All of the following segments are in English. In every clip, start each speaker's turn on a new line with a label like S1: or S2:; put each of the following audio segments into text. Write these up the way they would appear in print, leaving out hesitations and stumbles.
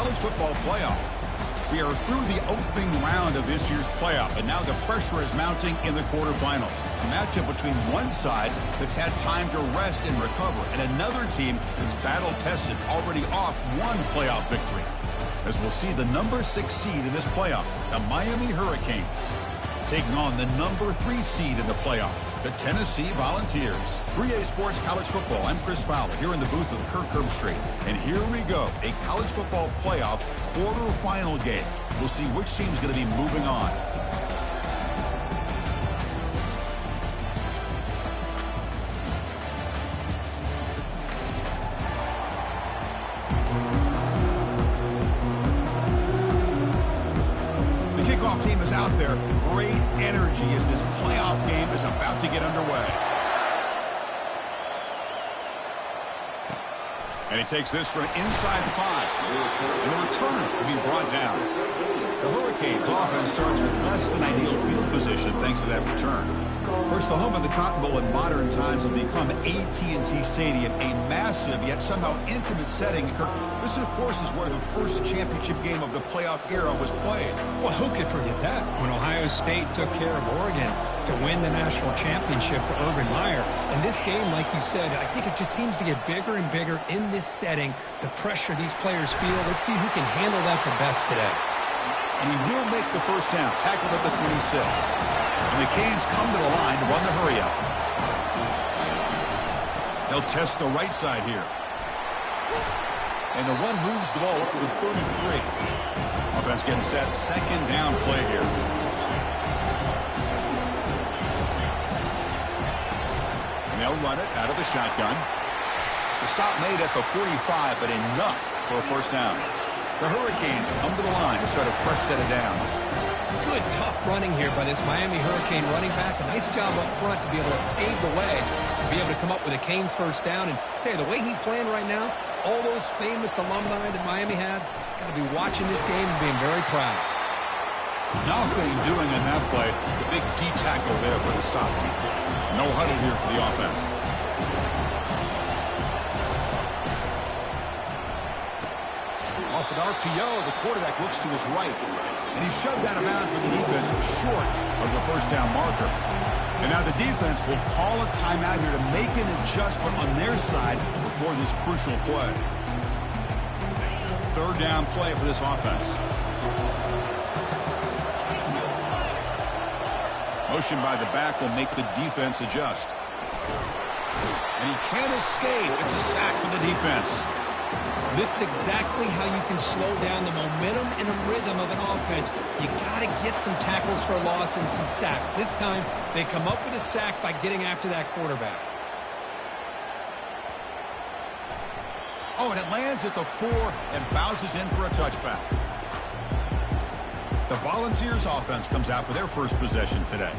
S1: college football playoff. We are through the opening round of this year's playoff, and now the pressure is mounting in the quarterfinals. A matchup between one side that's had time to rest and recover, and another team that's battle-tested, already off one playoff victory. As we'll see the number 6 seed in this playoff, the Miami Hurricanes, taking on the number 3 seed in the playoff, the Tennessee Volunteers. 3A Sports College Football, I'm Chris Fowler, here in the booth with Kirk Herbstreit. And here we go, a college football playoff quarterfinal game. We'll see which team's going to be moving on. Team is out there. Great energy as this playoff game is about to get underway. And he takes this from inside the 5. And the return will be brought down. The Hurricanes offense starts with less than ideal field position thanks to that return. First, the home of the Cotton Bowl in modern times will become AT&T Stadium, a massive yet somehow intimate setting. This, of course, is where the first championship game of the playoff era was played.
S2: Well, who could forget that? When Ohio State took care of Oregon to win the national championship for Urban Meyer. And this game, like you said, I think it just seems to get bigger and bigger in this setting. The pressure these players feel. Let's see who can handle that the best today.
S1: And he will make the first down, tackled at the 26. And the Canes come to the line to run the hurry up. They'll test the right side here. And the run moves the ball up to the 33. Offense getting set, second down play here. And they'll run it out of the shotgun. The stop made at the 45, but enough for a first down. The Hurricanes come to the line to start a fresh set of downs.
S2: Good, tough running here by this Miami Hurricane running back. A nice job up front to be able to pave the way, to be able to come up with a Canes first down. And I tell you, the way he's playing right now, all those famous alumni that Miami have, got to be watching this game and being very proud.
S1: Nothing doing in that play. The big D tackle there for the stop. No huddle here for the offense. Off an RPO, the quarterback looks to his right. And he's shoved out of bounds with the defense short of the first down marker. And now the defense will call a timeout here to make an adjustment on their side before this crucial play. Third down play for this offense. Motion by the back will make the defense adjust. And he can't escape. It's a sack for the defense.
S2: This is exactly how you can slow down the momentum and the rhythm of an offense. You got to get some tackles for loss and some sacks. This time, they come up with a sack by getting after that quarterback.
S1: Oh, and it lands at the 4 and bounces in for a touchback. The Volunteers offense comes out for their first possession today.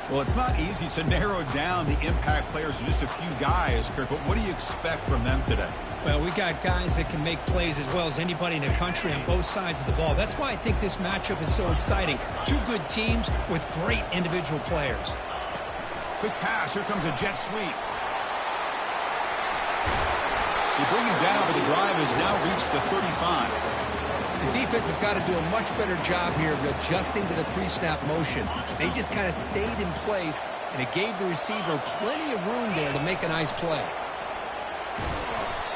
S1: Well, it's not easy to narrow down the impact players to just a few guys, Kirk, but what do you expect from them today?
S2: Well, we got guys that can make plays as well as anybody in the country on both sides of the ball. That's why I think this matchup is so exciting. Two good teams with great individual players.
S1: Quick pass. Here comes a jet sweep. You bring him down, but the drive has now reached the 35.
S2: The defense has got to do a much better job here of adjusting to the pre-snap motion. They just kind of stayed in place, and it gave the receiver plenty of room there to make a nice play.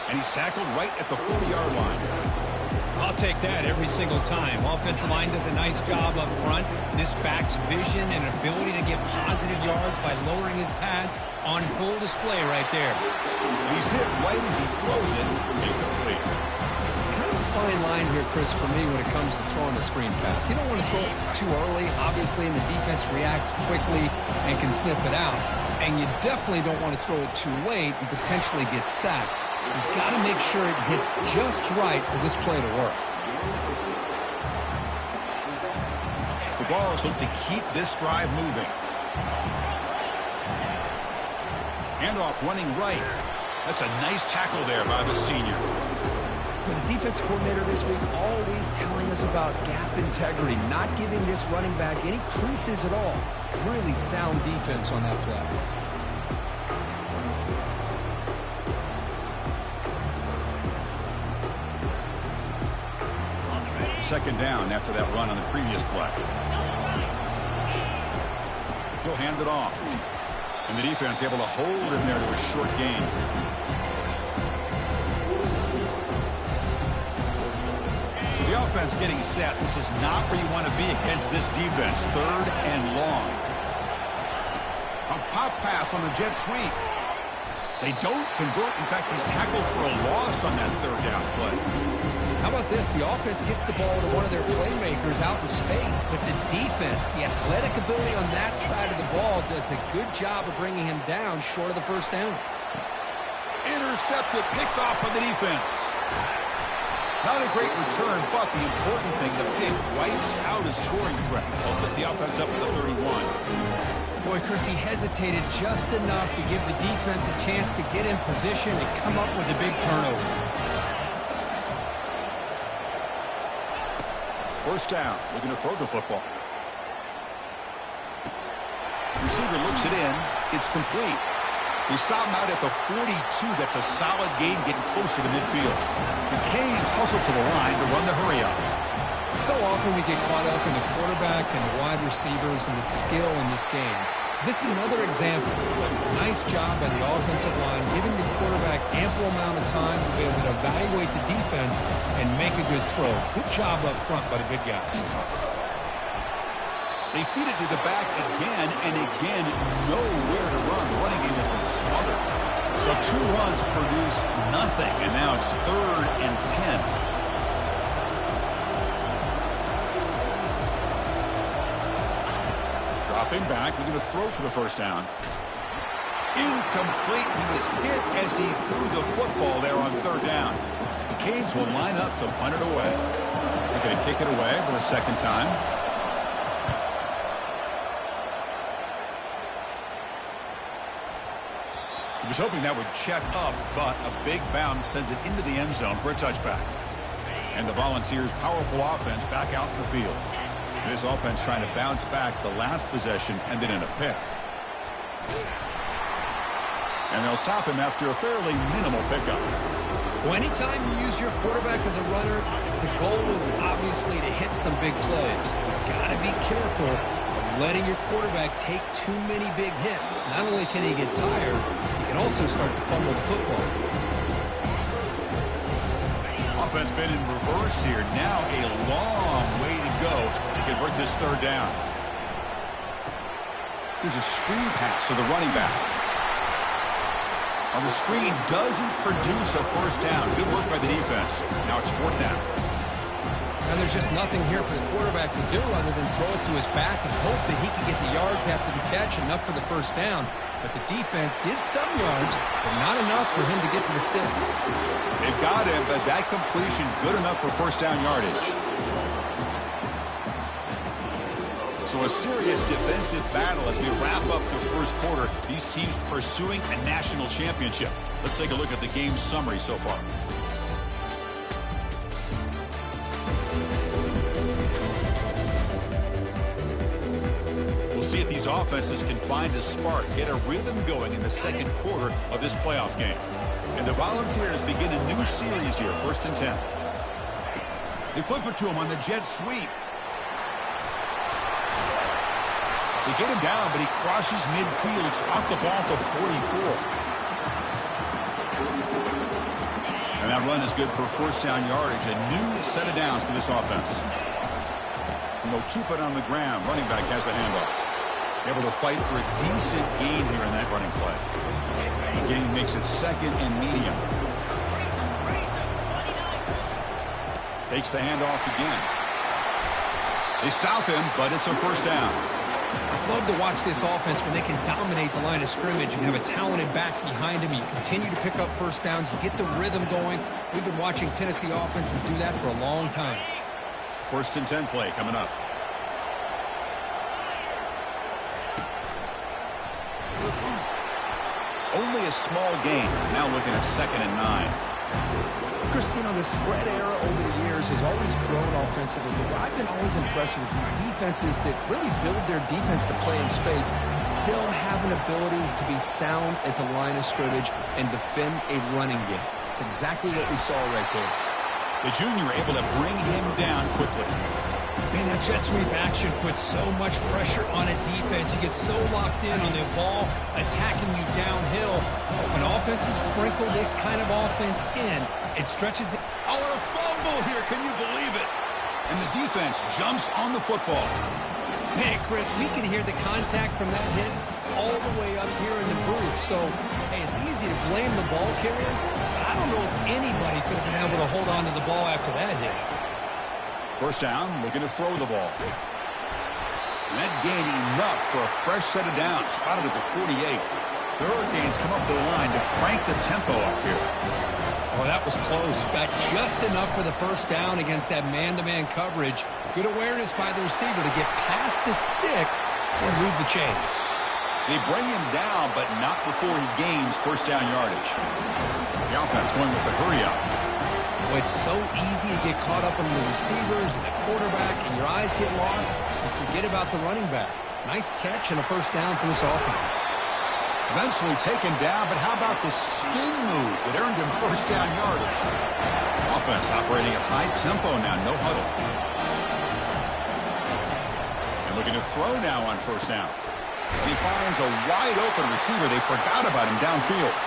S1: And he's tackled right at the 40-yard line.
S2: I'll take that every single time. Offensive line does a nice job up front. This back's vision and ability to get positive yards by lowering his pads on full display right there.
S1: And he's hit right as he throws it. Incomplete.
S2: Kind of a fine line here, Chris, for me when it comes to throwing a screen pass. You don't want to throw it too early, obviously, and the defense reacts quickly and can sniff it out. And you definitely don't want to throw it too late and potentially get sacked. You've got to make sure it hits just right for this play to work.
S1: The Vols look to keep this drive moving. Handoff running right. That's a nice tackle there by the senior.
S2: With the defense coordinator this week all week telling us about gap integrity, not giving this running back any creases at all. Really sound defense on that play.
S1: second down after that run on the previous play. He'll hand it off. And the defense able to hold him there to a short gain. So the offense getting set. This is not where you want to be against this defense. Third and long. A pop pass on the jet sweep. They don't convert. In fact, he's tackled for a loss on that third down play.
S2: How about this? The offense gets the ball to one of their playmakers out in space, but the defense, the athletic ability on that side of the ball, does a good job of bringing him down short of the first down.
S1: Intercepted, picked off by the defense. Not a great return, but the important thing, the pick wipes out a scoring threat. They'll set the offense up at the 31.
S2: Boy, Chris, he hesitated just enough to give the defense a chance to get in position and come up with a big turnover.
S1: First down, looking to throw the football. Receiver looks it in. It's complete. They stop him out at the 42. That's a solid gain, getting closer to midfield. The Canes hustle to the line to run the hurry up.
S2: So often we get caught up in the quarterback and the wide receivers and the skill in this game. This is another example. Nice job by the offensive line, giving the quarterback ample amount of time to be able to evaluate the defense and make a good throw. Good job up front by the big guy.
S1: They feed it to the back again and again. Nowhere to run. The running game has been smothered. So 2 runs produce nothing, and now it's 3rd and 10. Dropping back, looking to throw for the first down. Incomplete. He was hit as he threw the football there on 3rd down. The Canes will line up to punt it away. They're going to kick it away for the second time. He was hoping that would check up, but a big bounce sends it into the end zone for a touchback. And the Volunteers' powerful offense back out in the field. This offense trying to bounce back the last possession and then in a pick. And they'll stop him after a fairly minimal pickup.
S2: Well, anytime you use your quarterback as a runner, the goal is obviously to hit some big plays. You've got to be careful of letting your quarterback take too many big hits. Not only can he get tired, he can also start to fumble the football.
S1: Offense been in reverse here. Now a long way to go to convert this 3rd down. Here's a screen pass to the running back. On the screen doesn't produce a first down. Good work by the defense. Now it's 4th down.
S2: Now there's just nothing here for the quarterback to do other than throw it to his back and hope that he can get the yards after the catch, enough for the first down. But the defense gives some yards, but not enough for him to get to the sticks.
S1: They've got him, but that completion good enough for first down yardage. So a serious defensive battle as we wrap up the first quarter. These teams pursuing a national championship. Let's take a look at the game summary so far. We'll see if these offenses can find a spark, get a rhythm going in the second quarter of this playoff game. And the Volunteers begin a new series here, 1st and 10. They flip it to him on the jet sweep. They get him down, but he crosses midfield. It's off the ball to 44. And that run is good for first down yardage. A new set of downs for this offense. And they'll keep it on the ground. Running back has the handoff. Able to fight for a decent gain here in that running play. The gain makes it 2nd and medium. Takes the handoff again. They stop him, but it's a first down.
S2: I love to watch this offense when they can dominate the line of scrimmage and have a talented back behind him. You continue to pick up first downs. You get the rhythm going. We've been watching Tennessee offenses do that for a long time.
S1: 1st and 10 play coming up. Only a small gain. Now looking at 2nd and 9.
S2: Chris, you know, the spread era over the years has always grown offensively, but what I've been always impressed with defenses that really build their defense to play in space still have an ability to be sound at the line of scrimmage and defend a running game. It's exactly what we saw right there.
S1: The junior able to bring him down quickly.
S2: Man, that jet sweep action puts so much pressure on a defense. You get so locked in on the ball attacking you downhill. When offenses sprinkle this kind of offense in, it stretches it.
S1: Oh, and a fumble here. Can you believe it? And the defense jumps on the football.
S2: Man, Chris, we can hear the contact from that hit all the way up here in the booth. So, hey, it's easy to blame the ball carrier, but I don't know if anybody could have been able to hold on to the ball after that hit.
S1: First down, looking to throw the ball. And that gained enough for a fresh set of downs, spotted at the 48. The Hurricanes come up to the line to crank the tempo up here.
S2: Oh, that was close. Got just enough for the first down against that man-to-man coverage. Good awareness by the receiver to get past the sticks and move the chains.
S1: They bring him down, but not before he gains first down yardage. The offense going with the hurry-up.
S2: Well, it's so easy to get caught up on the receivers and the quarterback, and your eyes get lost and forget about the running back. Nice catch and a first down for this offense.
S1: Eventually taken down, but how about the spin move that earned him first down yardage? Offense operating at high tempo now, no huddle. And looking to throw now on first down. He finds a wide open receiver. They forgot about him downfield.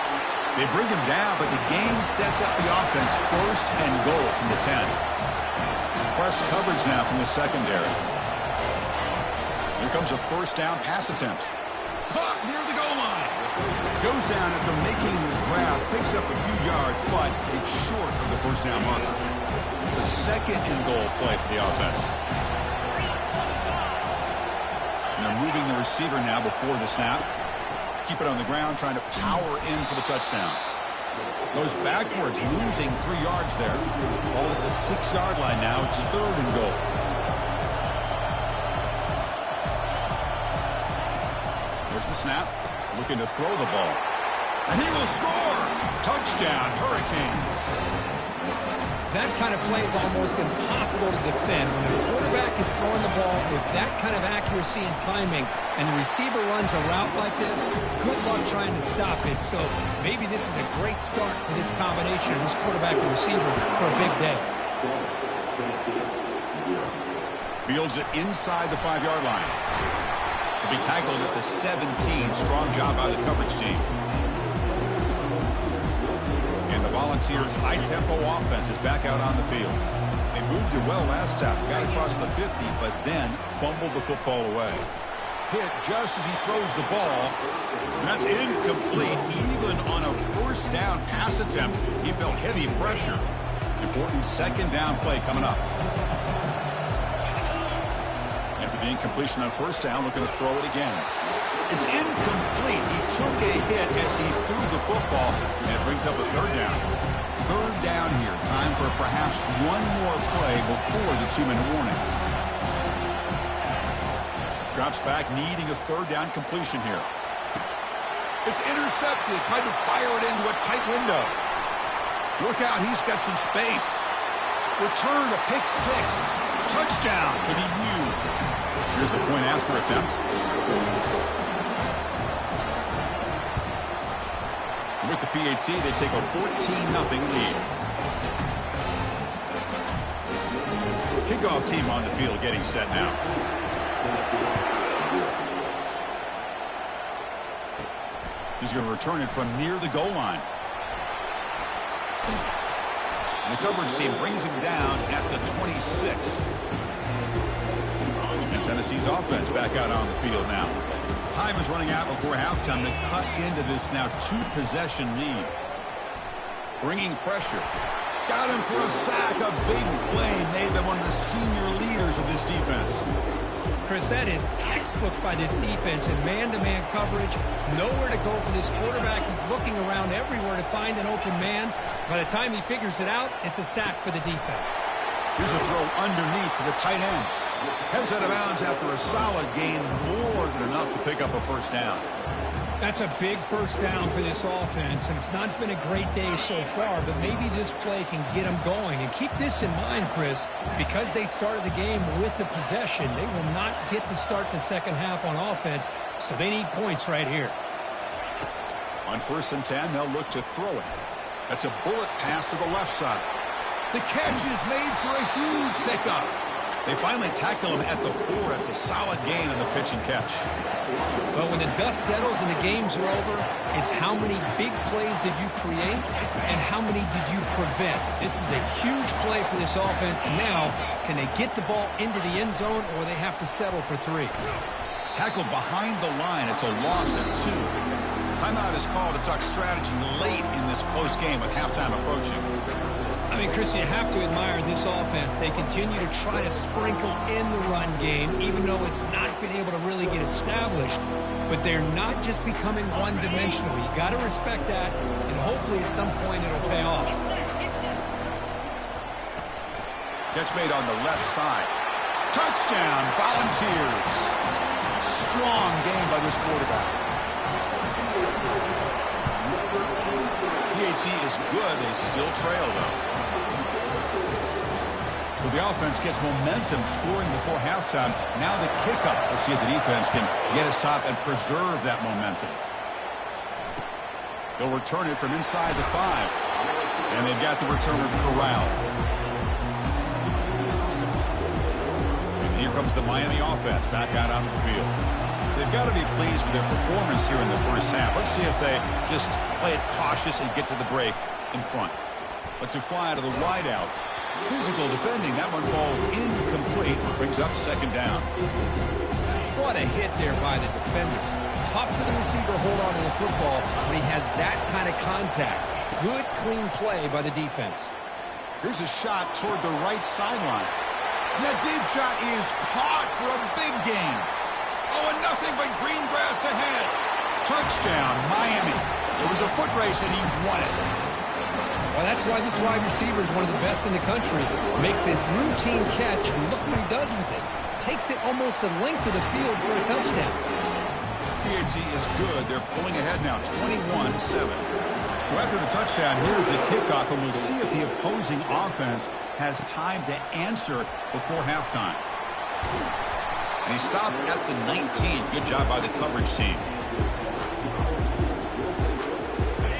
S1: They bring him down, but the game sets up the offense first and goal from the 10. Press coverage now from the secondary. Here comes a first down pass attempt. Caught near the goal line. Goes down after making the grab, picks up a few yards, but it's short of the first down marker. It's a second and goal play for the offense. And they're moving the receiver now before the snap. Keep it on the ground, trying to power in for the touchdown. Goes backwards, losing 3 yards there. Ball at the 6-yard line now. It's third and goal. There's the snap. Looking to throw the ball. And he will score! Touchdown, Hurricanes.
S2: That kind of play is almost impossible to defend. When the quarterback is throwing the ball with that kind of accuracy and timing, and the receiver runs a route like this, good luck trying to stop it. So maybe this is a great start for this combination, this quarterback and receiver, for a big day.
S1: Fields it inside the 5-yard line. He'll be tackled at the 17. Strong job by the coverage team. And the Volunteers' high-tempo offense is back out on the field. They moved it well last time. Got across the 50, but then fumbled the football away. Hit just as he throws the ball. And that's incomplete. Even on a first down pass attempt, he felt heavy pressure. Important second down play coming up. After the incompletion on first down, looking to throw it again. It's incomplete. He took a hit as he threw the football, and it brings up a third down. Third down here. Time for perhaps one more play before the 2-minute warning. Drops back, needing a third down completion here. It's intercepted. Tried to fire it into a tight window. Look out, he's got some space. Return to pick 6. Touchdown for the U. Here's the point after attempt. With the PAT, they take a 14-0 lead. Kickoff team on the field getting set now. He's going to return it from near the goal line. And the coverage team brings him down at the 26. And Tennessee's offense back out on the field now. Time is running out before halftime to cut into this now 2-possession lead. Bringing pressure. Got him for a sack. A big play made them one of the senior leaders of this defense.
S2: Chris, that is textbook by this defense in man-to-man coverage. Nowhere to go for this quarterback. He's looking around everywhere to find an open man. By the time he figures it out, it's a sack for the defense.
S1: Here's a throw underneath to the tight end. Heads out of bounds after a solid gain, more than enough to pick up a first down.
S2: That's a big first down for this offense, and it's not been a great day so far, but maybe this play can get them going. And keep this in mind, Chris, because they started the game with the possession, they will not get to start the second half on offense, so they need points right here.
S1: On 1st and 10, they'll look to throw it. That's a bullet pass to the left side. The catch is made for a huge pickup. They finally tackle him at the 4. It's a solid gain on the pitch and catch.
S2: But when the dust settles and the games are over, it's how many big plays did you create and how many did you prevent. This is a huge play for this offense. Now, can they get the ball into the end zone or they have to settle for 3?
S1: Tackled behind the line. It's a loss of 2. Timeout is called to talk strategy late in this close game with halftime approaching.
S2: I mean, Chris, you have to admire this offense. They continue to try to sprinkle in the run game, even though it's not been able to really get established. But they're not just becoming one-dimensional. You got to respect that, and hopefully at some point it'll pay off.
S1: Catch made on the left side. Touchdown, Volunteers. Strong game by this quarterback. PAT is good. They still trail, though. So the offense gets momentum scoring before halftime. Now the kickoff. We'll see if the defense can get his top and preserve that momentum. They'll return it from inside the 5. And they've got the returner corralled. And here comes the Miami offense back out on the field. They've got to be pleased with their performance here in the first half. Let's see if they just play it cautious and get to the break in front. Let's fly to the wide out. Physical defending. That one falls incomplete. Brings up second down.
S2: What a hit there by the defender. Tough for the receiver to hold on to the football when he has that kind of contact. Good, clean play by the defense.
S1: Here's a shot toward the right sideline. That deep shot is caught for a big gain. Oh, and nothing but green grass ahead. Touchdown, Miami. It was a foot race, and he won it.
S2: Well, that's why this wide receiver is one of the best in the country. Makes a routine catch, and look what he does with it. Takes it almost a length of the field for a touchdown.
S1: PAT is good. They're pulling ahead now, 21-7. So after the touchdown, here's the kickoff, and we'll see if the opposing offense has time to answer before halftime. And he stopped at the 19. Good job by the coverage team.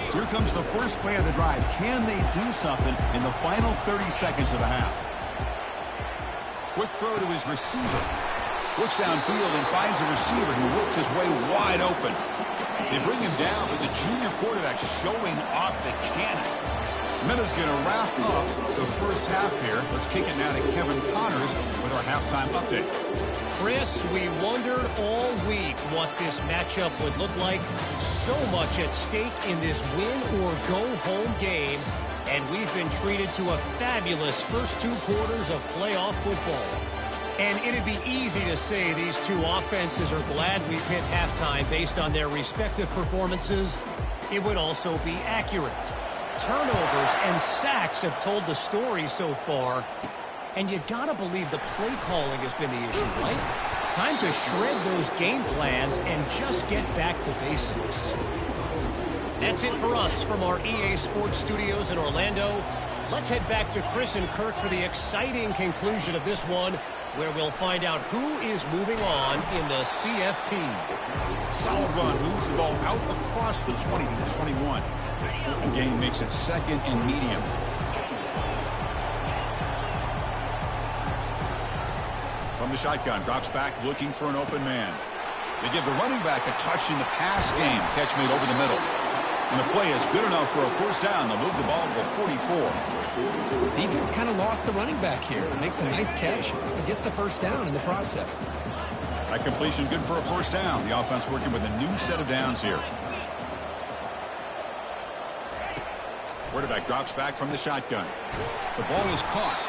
S1: So here comes the first play of the drive. Can they do something in the final 30 seconds of the half? Quick throw to his receiver. Looks downfield and finds a receiver who worked his way wide open. They bring him down, but the junior quarterback showing off the cannon. Meadows going to wrap up the first half here. Let's kick it now to Kevin Connors with our halftime update.
S3: Chris, we wondered all week what this matchup would look like. So much at stake in this win-or-go-home game, and we've been treated to a fabulous first 2 quarters of playoff football. And it'd be easy to say these two offenses are glad we've hit halftime based on their respective performances. It would also be accurate. Turnovers and sacks have told the story so far. And you gotta believe the play calling has been the issue, right? Time to shred those game plans and just get back to basics. That's it for us from our EA Sports Studios in Orlando. Let's head back to Chris and Kirk for the exciting conclusion of this one, where we'll find out who is moving on in the CFP.
S1: Solid run, moves the ball out across the 20 to the 21. The game makes it second and medium. From the shotgun, drops back looking for an open man. They give the running back a touch in the pass game. Catch made over the middle. And the play is good enough for a first down. They'll move the ball to the 44.
S2: Defense kind of lost the running back here. Makes a nice catch and gets the first down in the process.
S1: That completion good for a first down. The offense working with a new set of downs here. Quarterback drops back from the shotgun. The ball is caught.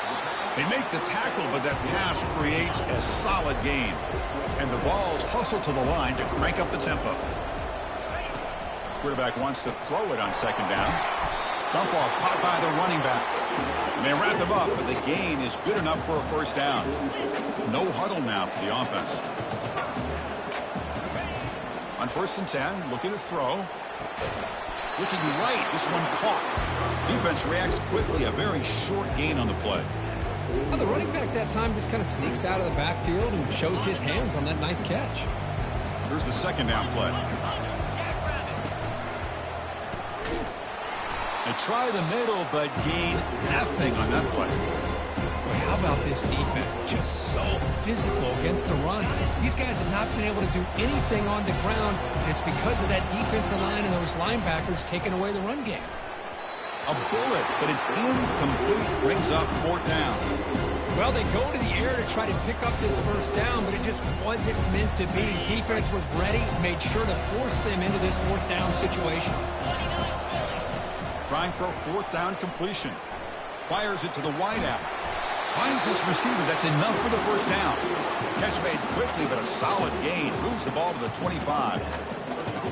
S1: They make the tackle, but that pass creates a solid gain. And the Vols hustle to the line to crank up the tempo. Quarterback wants to throw it on second down. Dump off caught by the running back. And they wrap them up, but the gain is good enough for a first down. No huddle now for the offense. On 1st and 10, looking to throw. Looking right, this one caught. Defense reacts quickly, a very short gain on the play.
S2: Well, the running back that time just kind of sneaks out of the backfield and shows his hands on that nice catch.
S1: Here's the second down play. A try the middle, but gain nothing on that play.
S2: Boy, how about this defense? Just so physical against the run. These guys have not been able to do anything on the ground, and it's because of that defensive line and those linebackers taking away the run game.
S1: A bullet, but it's incomplete. Brings up 4th down.
S2: Well, they go to the air to try to pick up this first down, but it just wasn't meant to be. Defense was ready, made sure to force them into this 4th down situation.
S1: Trying for a 4th down completion. Fires it to the wideout. Finds this receiver. That's enough for the first down. Catch made quickly, but a solid gain. Moves the ball to the 25.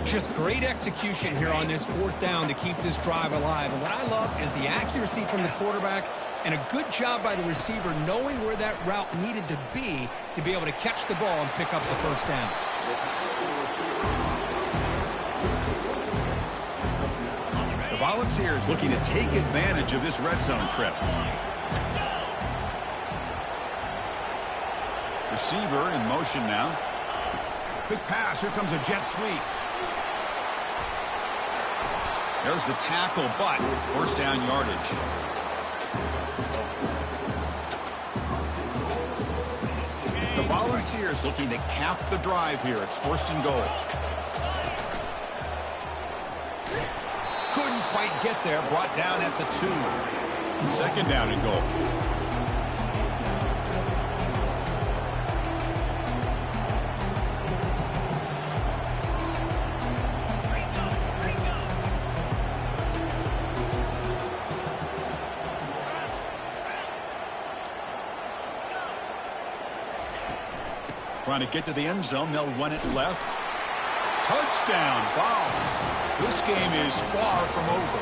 S2: Just great execution here on this 4th down to keep this drive alive. And what I love is the accuracy from the quarterback and a good job by the receiver knowing where that route needed to be able to catch the ball and pick up the first down.
S1: The Volunteers looking to take advantage of this red zone trip. Receiver in motion now. Quick pass. Here comes a jet sweep. There's the tackle, but first down yardage. The Volunteers looking to cap the drive here. It's 1st and goal. Couldn't quite get there. Brought down at the 2. 2nd down and goal. Trying to get to the end zone. They'll run it left. Touchdown, Vols. This game is far from over.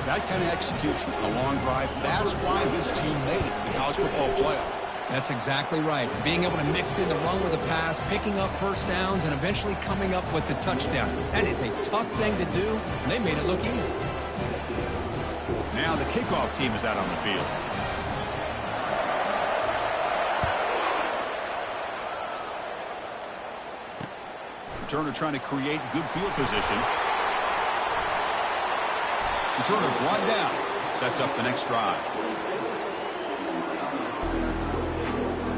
S1: That kind of execution, a long drive, that's why this team made it to the college football playoff.
S2: That's exactly right. Being able to mix in the run with the pass, picking up first downs, and eventually coming up with the touchdown. That is a tough thing to do, and they made it look easy.
S1: Now the kickoff team is out on the field. Turner trying to create good field position. Turner brought down. Sets up the next drive.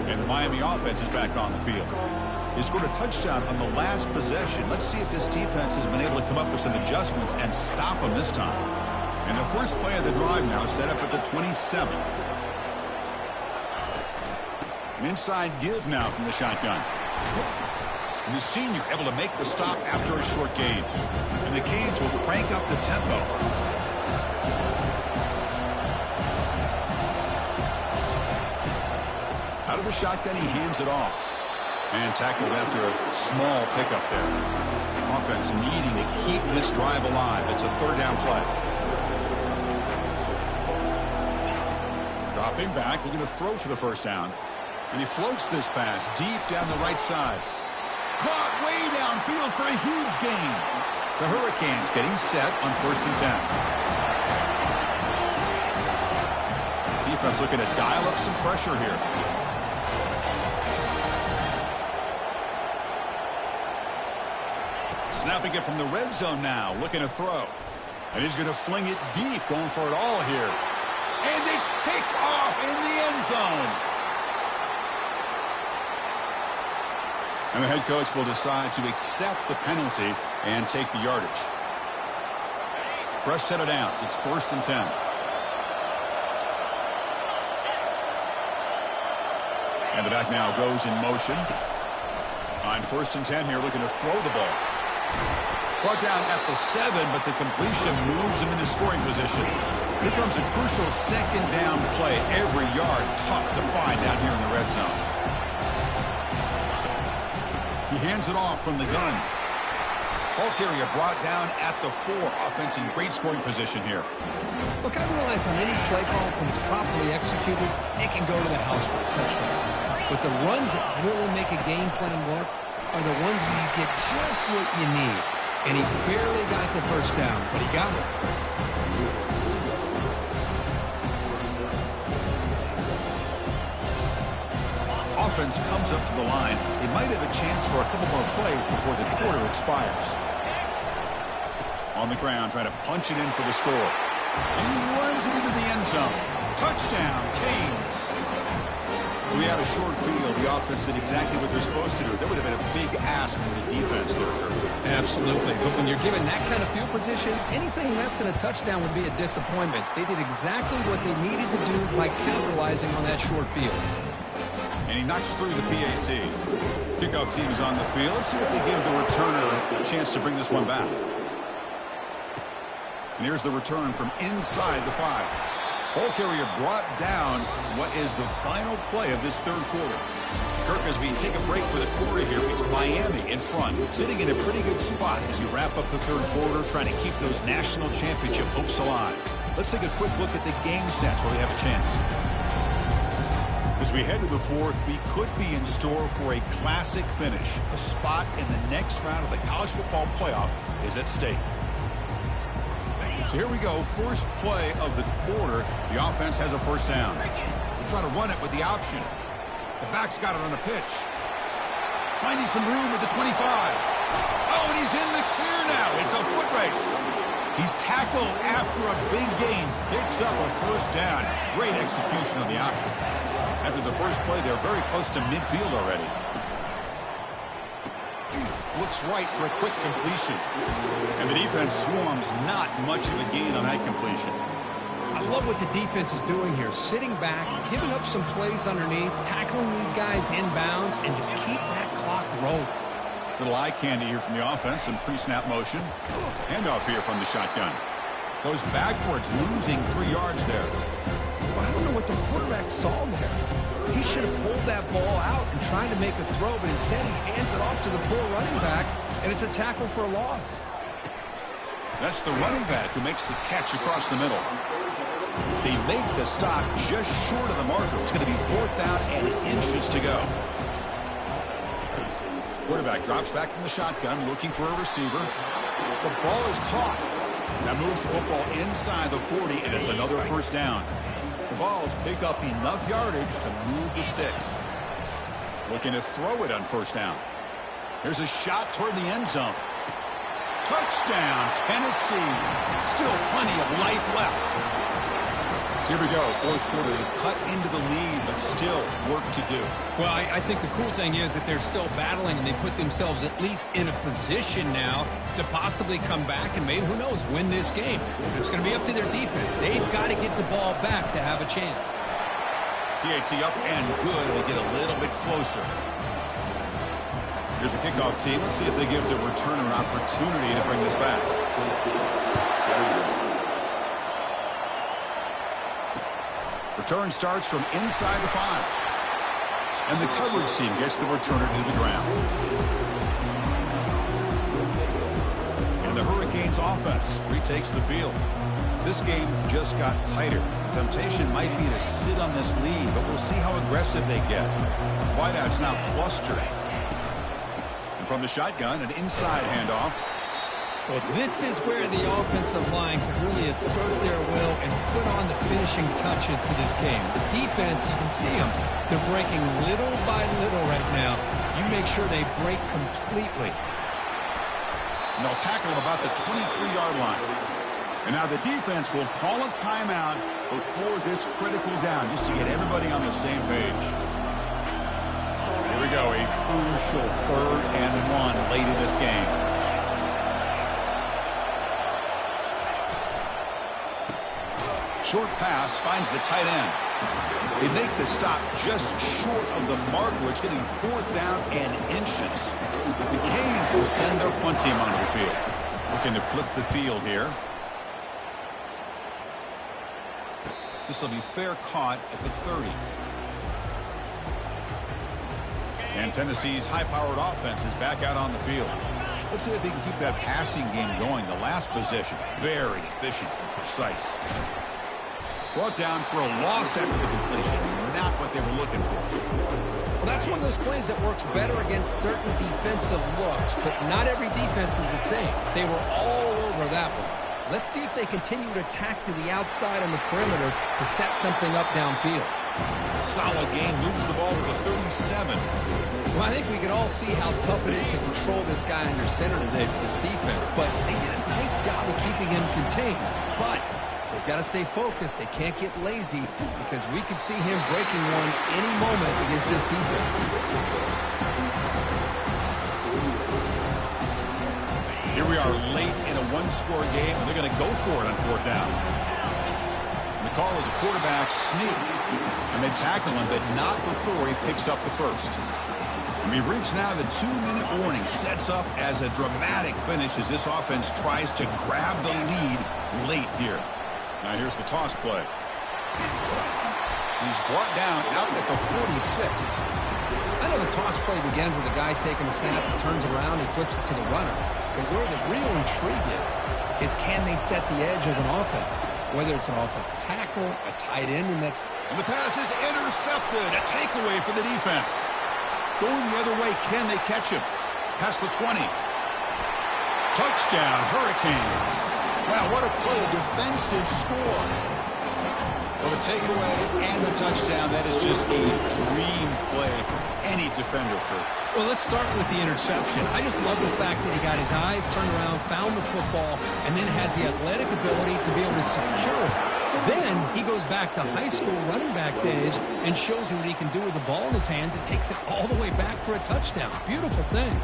S1: And the Miami offense is back on the field. They scored a touchdown on the last possession. Let's see if this defense has been able to come up with some adjustments and stop them this time. And the first play of the drive now set up at the 27. An inside give now from the shotgun. And the senior able to make the stop after a short gain. And the Canes will crank up the tempo. Out of the shotgun, he hands it off. And tackled after a small pickup there. Offense needing to keep this drive alive. It's a 3rd down play. Dropping back, looking to throw for the first down. And he floats this pass deep down the right side. Caught way downfield for a huge gain. The Hurricanes getting set on 1st and 10. Defense looking to dial up some pressure here. Snapping it from the red zone now, looking to throw. And he's going to fling it deep, going for it all here. And it's picked off in the end zone. And the head coach will decide to accept the penalty and take the yardage. Fresh set of downs. It's 1st and 10. And the back now goes in motion. On 1st and 10 here, looking to throw the ball. Brought down at the 7, but the completion moves him into scoring position. Here comes a crucial 2nd down play. Every yard tough to find down here in the red zone. He hands it off from the gun. Ball carrier brought down at the 4. Offense in great scoring position here.
S2: Look, I realize on any play call, when it's properly executed, it can go to the house for a touchdown. But the runs that really make a game plan work are the ones where you get just what you need. And he barely got the first down, but he got it.
S1: Offense comes up to the line. They might have a chance for a couple more plays before the quarter expires. On the ground, trying to punch it in for the score. And he runs it into the end zone. Touchdown, Canes. We had a short field. The offense did exactly what they're supposed to do. That would have been a big ask from the defense there, Kirk.
S2: Absolutely. But when you're given that kind of field position, anything less than a touchdown would be a disappointment. They did exactly what they needed to do by capitalizing on that short field.
S1: And he knocks through the PAT. Kickoff team is on the field. Let's see if they give the returner a chance to bring this one back. And here's the return from inside the 5. Ball carrier brought down what is the final play of this third quarter. Kirk, as we take a break for the quarter here, it's Miami in front, sitting in a pretty good spot as we wrap up the third quarter, trying to keep those national championship hopes alive. Let's take a quick look at the game stats where we have a chance. As we head to the fourth, we could be in store for a classic finish. A spot in the next round of the college football playoff is at stake. So here we go, first play of the quarter. The offense has a first down. They try to run it with the option. The back's got it on the pitch. Finding some room at the 25. Oh, and he's in the clear now. It's a foot race. He's tackled after a big gain. Picks up a first down. Great execution on the option. After the first play, they're very close to midfield already. Looks right for a quick completion. And the defense swarms not much of a gain on that completion.
S2: I love what the defense is doing here. Sitting back, giving up some plays underneath, tackling these guys inbounds, and just keep that clock rolling.
S1: Little eye candy here from the offense and pre-snap motion. Handoff here from the shotgun. Goes backwards, losing 3 yards there.
S2: Well, I don't know what the quarterback saw there. He should have pulled that ball out and tried to make a throw, but instead he hands it off to the poor running back, and it's a tackle for a loss.
S1: That's the running back who makes the catch across the middle. They make the stop just short of the marker. It's going to be 4th down and inches to go. Quarterback drops back from the shotgun, looking for a receiver. The ball is caught. That moves the football inside the 40, and it's another first down. The Vols pick up enough yardage to move the sticks. Looking to throw it on first down. Here's a shot toward the end zone. Touchdown, Tennessee. Still plenty of life left. So here we go, fourth quarter. They cut into the lead, but still work to do.
S2: Well, I think the cool thing is that they're still battling, and they put themselves at least in a position now to possibly come back and maybe, who knows, win this game. It's going to be up to their defense. They've got to get the ball back to have a chance.
S1: PAT up and good. They get a little bit closer. Here's the kickoff team. Let's see if they give the returner an opportunity to bring this back. Return starts from inside the 5. And the coverage team gets the returner to the ground. And the Hurricanes offense retakes the field. This game just got tighter. The temptation might be to sit on this lead, but we'll see how aggressive they get. Wideouts now clustered. And from the shotgun, an inside handoff.
S2: Well, this is where the offensive line could really assert their will and put on the finishing touches to this game. The defense, you can see them. They're breaking little by little right now. You make sure they break completely.
S1: And they'll tackle about the 23-yard line. And now the defense will call a timeout before this critical down, just to get everybody on the same page. Here we go, a crucial 3rd and 1 late in this game. Short pass finds the tight end. They make the stop just short of the marker. It's getting 4th down and inches. The Canes will send their punt team onto the field. Looking to flip the field here. This will be fair caught at the 30. And Tennessee's high-powered offense is back out on the field. Let's see if they can keep that passing game going. The last possession, very efficient and precise. Brought down for a loss after the completion. Not what they were looking for.
S2: Well, that's one of those plays that works better against certain defensive looks, but not every defense is the same. They were all over that one. Let's see if they continue to attack to the outside on the perimeter to set something up downfield.
S1: Solid game, moves the ball to the 37.
S2: Well, I think we can all see how tough it is to control this guy under center today for this defense, but they did a nice job of keeping him contained. But they've got to stay focused. They can't get lazy because we could see him breaking one any moment against this defense.
S1: Here we are late in a one-score game, and they're going to go for it on fourth down. McCall is a quarterback sneak, and they tackle him, but not before he picks up the first. And we've reached now the 2-minute warning. Sets up as a dramatic finish as this offense tries to grab the lead late here. Now here's the toss play. He's brought down out at the 46.
S2: I know the toss play begins with a guy taking the snap and turns around and flips it to the runner. But where the real intrigue is can they set the edge as an offense? Whether it's an offensive tackle, a tight end, and
S1: the pass is intercepted. A takeaway for the defense. Going the other way, can they catch him? Past the 20. Touchdown, Hurricanes. Wow, what a play, a defensive score. Well, the takeaway and the touchdown, that is just a dream play for any defender, Kurt.
S2: Well, let's start with the interception. I just love the fact that he got his eyes turned around, found the football, and then has the athletic ability to be able to secure it. Then he goes back to high school running back days and shows him what he can do with the ball in his hands and takes it all the way back for a touchdown. Beautiful thing.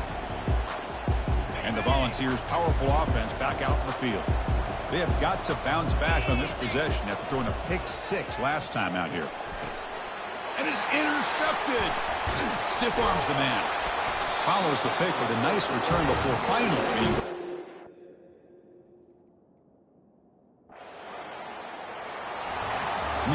S1: And the Volunteers' powerful offense back out in the field. They have got to bounce back on this possession after throwing a pick 6 last time out here. And it's intercepted. Stiff arms the man. Follows the pick with a nice return before finally being